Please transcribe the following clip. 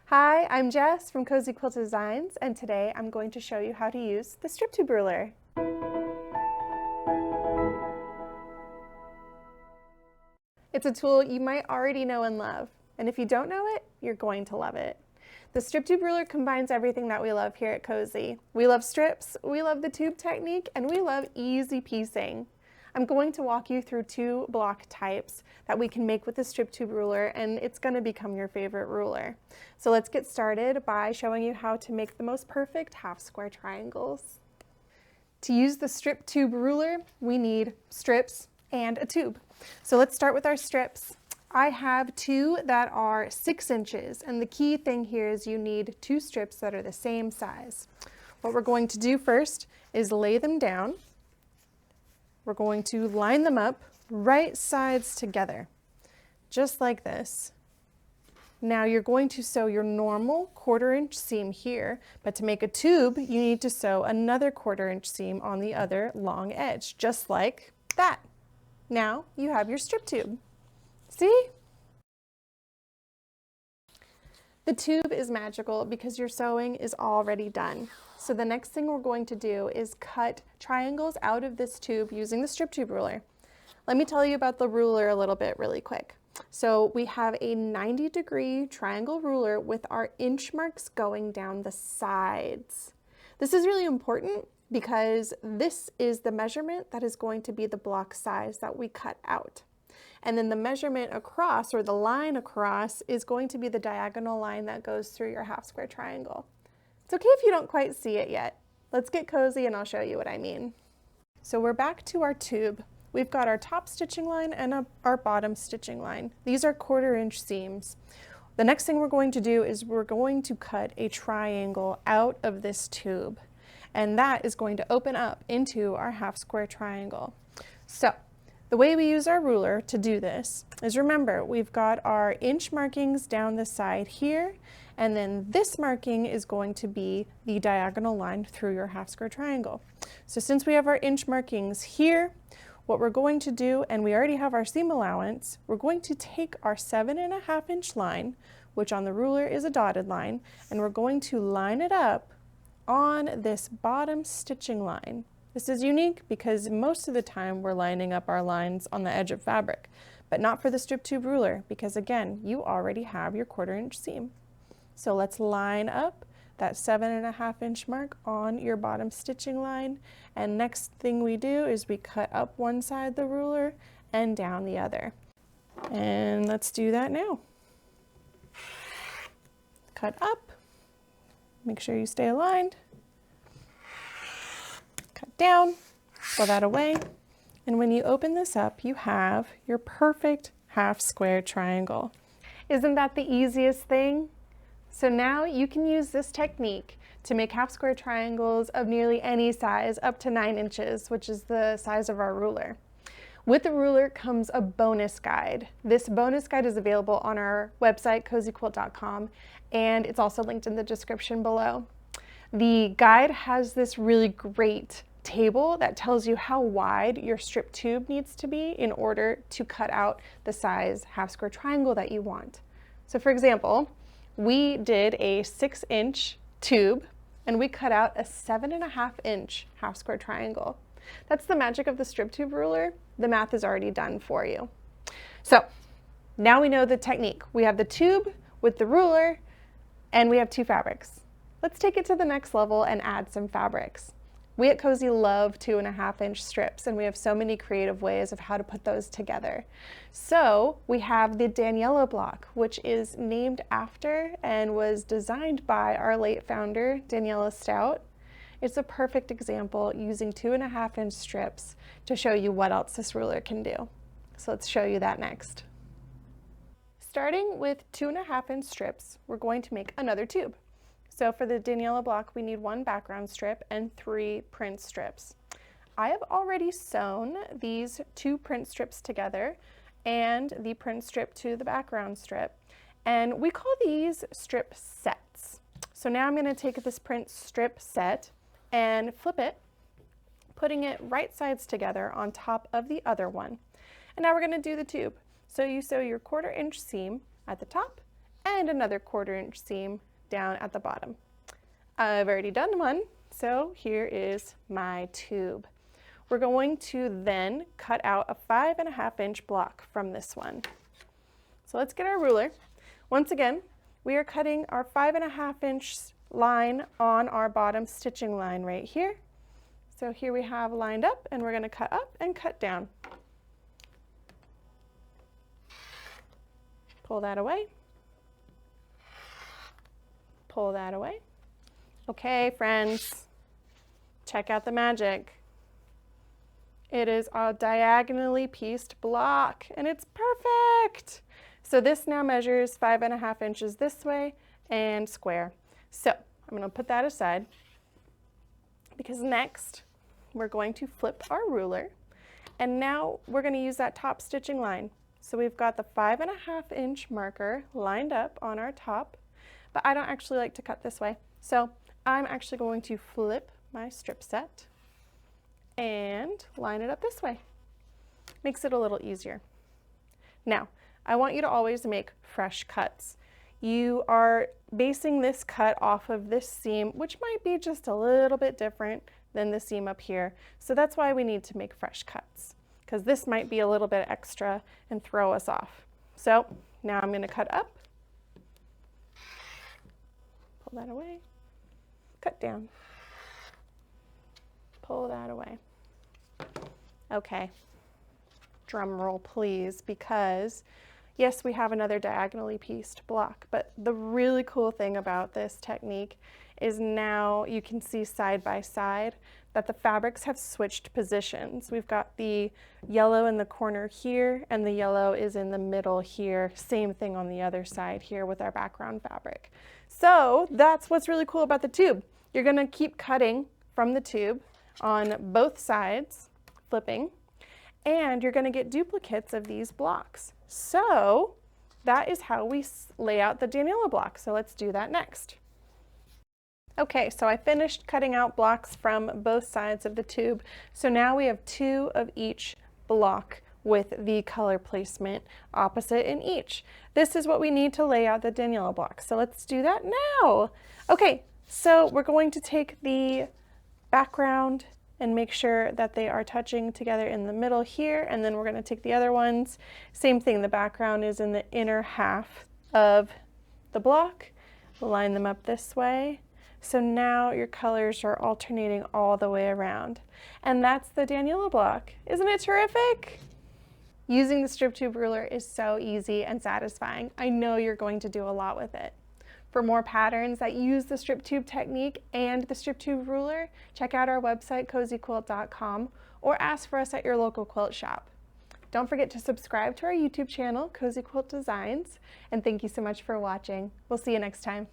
Hi, I'm Jess from Cozy Quilt Designs, and today I'm going to show you how to use the strip tube ruler. It's a tool you might already know and love, and if you don't know it, you're going to love it. The strip tube ruler combines everything that we love here at Cozy. We love strips, we love the tube technique, and we love easy piecing. I'm going to walk you through two block types that we can make with the strip tube ruler, and it's going to become your favorite ruler. So let's get started by showing you how to make the most perfect half square triangles. To use the strip tube ruler, we need strips and a tube. So let's start with our strips. I have two that are 6 inches, and the key thing here is you need 2 strips that are the same size. What we're going to do first is lay them down. We're going to line them up right sides together, just like this. Now you're going to sew your normal 1/4 inch seam here, but to make a tube, you need to sew another 1/4 inch seam on the other long edge, just like that. Now you have your strip tube. See? The tube is magical because your sewing is already done. So the next thing we're going to do is cut triangles out of this tube using the strip tube ruler. Let me tell you about the ruler a little bit really quick. So we have a 90-degree triangle ruler with our inch marks going down the sides. This is really important because this is the measurement that is going to be the block size that we cut out. And then the measurement across, or the line across, is going to be the diagonal line that goes through your half square triangle. It's okay if you don't quite see it yet. Let's get cozy and I'll show you what I mean. So we're back to our tube. We've got our top stitching line and our bottom stitching line. These are 1/4 inch seams. The next thing we're going to do is we're going to cut a triangle out of this tube, and that is going to open up into our half square triangle. So the way we use our ruler to do this is, remember, we've got our inch markings down the side here, and then this marking is going to be the diagonal line through your half square triangle. So since we have our inch markings here, what we're going to do, and we already have our seam allowance, we're going to take our 7.5 inch line, which on the ruler is a dotted line, and we're going to line it up on this bottom stitching line. This is unique because most of the time we're lining up our lines on the edge of fabric, but not for the strip tube ruler because, again, you already have your 1/4 inch seam. So let's line up that 7.5 inch mark on your bottom stitching line, and next thing we do is we cut up one side of the ruler and down the other. And let's do that now. Cut up, make sure you stay aligned. Cut down, pull that away, and when you open this up, you have your perfect half square triangle. Isn't that the easiest thing? So now you can use this technique to make half square triangles of nearly any size, up to 9 inches, which is the size of our ruler. With the ruler comes a bonus guide. This bonus guide is available on our website, cozyquilt.com, and it's also linked in the description below. The guide has this really great table that tells you how wide your strip tube needs to be in order to cut out the size half square triangle that you want. So for example, we did a 6 inch tube and we cut out a 7.5 inch half square triangle. That's the magic of the strip tube ruler. The math is already done for you. So now we know the technique. We have the tube with the ruler and we have 2 fabrics. Let's take it to the next level and add some fabrics. We at Cozy love 2.5 inch strips, and we have so many creative ways of how to put those together. So we have the Daniela block, which is named after and was designed by our late founder, Daniela Stout. It's a perfect example using 2.5 inch strips to show you what else this ruler can do. So let's show you that next. Starting with 2.5 inch strips, we're going to make another tube. So for the Daniela block, we need 1 background strip and 3 print strips. I have already sewn these 2 print strips together and the print strip to the background strip, and we call these strip sets. So now I'm going to take this print strip set and flip it, putting it right sides together on top of the other one. And now we're going to do the tube. So you sew your 1/4 inch seam at the top and another 1/4 inch seam down at the bottom. I've already done one, so here is my tube. We're going to then cut out a 5.5 inch block from this one. So let's get our ruler. Once again, we are cutting our 5.5 inch line on our bottom stitching line right here. So here we have lined up, and we're going to cut up and cut down. Pull that away. Pull that away. Okay, friends, check out the magic. It is a diagonally pieced block, and it's perfect. So this now measures 5.5 inches this way and square. So I'm going to put that aside because next we're going to flip our ruler, and now we're going to use that top stitching line. So we've got the 5.5 inch marker lined up on our top, but I don't actually like to cut this way. So I'm actually going to flip my strip set and line it up this way. Makes it a little easier. Now, I want you to always make fresh cuts. You are basing this cut off of this seam, which might be just a little bit different than the seam up here. So that's why we need to make fresh cuts, because this might be a little bit extra and throw us off. So now I'm going to cut up, pull that away, cut down, pull that away. Okay, drum roll please, because yes, we have another diagonally pieced block, but the really cool thing about this technique is now you can see side by side that the fabrics have switched positions. We've got the yellow in the corner here, and the yellow is in the middle here. Same thing on the other side here with our background fabric. So that's what's really cool about the tube. You're gonna keep cutting from the tube on both sides, flipping, and you're gonna get duplicates of these blocks. So that is how we lay out the Daniela block. So let's do that next. Okay, so I finished cutting out blocks from both sides of the tube. So now we have 2 of each block with the color placement opposite in each. This is what we need to lay out the Daniela block. So let's do that now. Okay, so we're going to take the background and make sure that they are touching together in the middle here, and then we're going to take the other ones. Same thing, the background is in the inner half of the block. Line them up this way. So now your colors are alternating all the way around. And that's the Daniela block. Isn't it terrific? Using the strip tube ruler is so easy and satisfying. I know you're going to do a lot with it. For more patterns that use the strip tube technique and the strip tube ruler, check out our website, cozyquilt.com, or ask for us at your local quilt shop. Don't forget to subscribe to our YouTube channel, Cozy Quilt Designs, and thank you so much for watching. We'll see you next time.